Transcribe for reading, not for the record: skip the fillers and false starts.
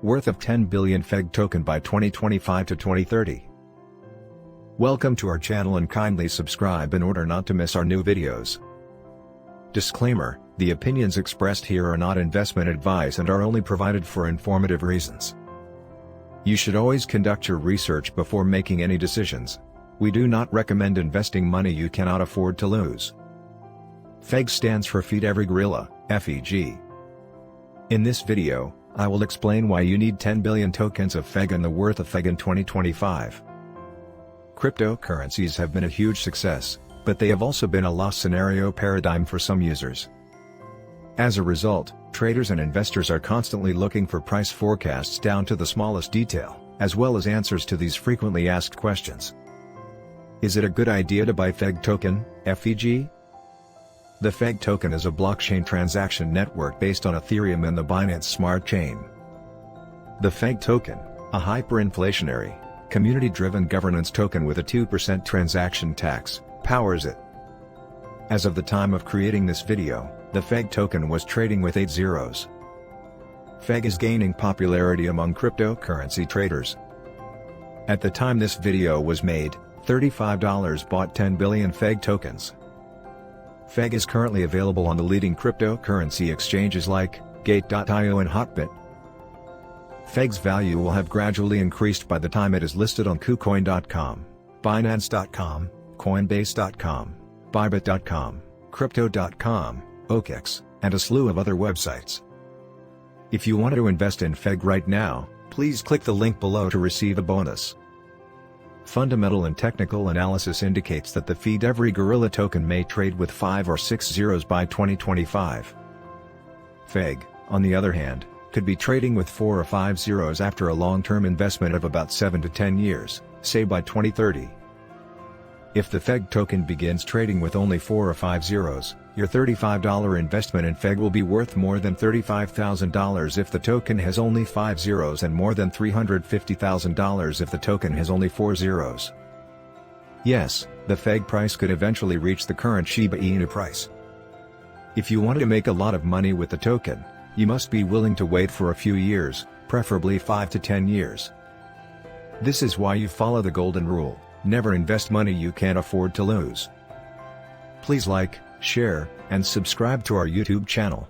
worth of 10 billion FEG token by 2025 to 2030. Welcome to our channel and kindly subscribe in order not to miss our new videos. Disclaimer: the opinions expressed here are not investment advice and are only provided for informative reasons. You should always conduct your research before making any decisions. We do not recommend investing money you cannot afford to lose. FEG stands for Feed Every Gorilla, FEG. In this video, I will explain why you need 10 billion tokens of FEG and the worth of FEG in 2025. Cryptocurrencies have been a huge success, but they have also been a loss scenario paradigm for some users. As a result, traders and investors are constantly looking for price forecasts down to the smallest detail, as well as answers to these frequently asked questions. Is it a good idea to buy FEG token, FEG? The FEG token is a blockchain transaction network based on Ethereum and the Binance Smart Chain. The FEG token, a hyperinflationary, community-driven governance token with a 2% transaction tax, powers it. As of the time of creating this video, the FEG token was trading with 8 zeros. FEG is gaining popularity among cryptocurrency traders. At the time this video was made, $35 bought 10 billion FEG tokens. FEG is currently available on the leading cryptocurrency exchanges like Gate.io and Hotbit. FEG's value will have gradually increased by the time it is listed on Kucoin.com, Binance.com, Coinbase.com, Bybit.com, Crypto.com, OKX, and a slew of other websites. If you want to invest in FEG right now, please click the link below to receive a bonus. Fundamental and technical analysis indicates that the Feed Every Gorilla token may trade with 5 or 6 zeros by 2025. FEG, on the other hand, could be trading with 4 or 5 zeros after a long-term investment of about 7 to 10 years, say by 2030. If the FEG token begins trading with only 4 or 5 zeros, your $35 investment in FEG will be worth more than $35,000 if the token has only 5 zeros and more than $350,000 if the token has only 4 zeros. Yes, the FEG price could eventually reach the current Shiba Inu price. If you want to make a lot of money with the token, you must be willing to wait for a few years, preferably 5 to 10 years. This is why you follow the golden rule: never invest money you can't afford to lose. Please like, share, and subscribe to our YouTube channel.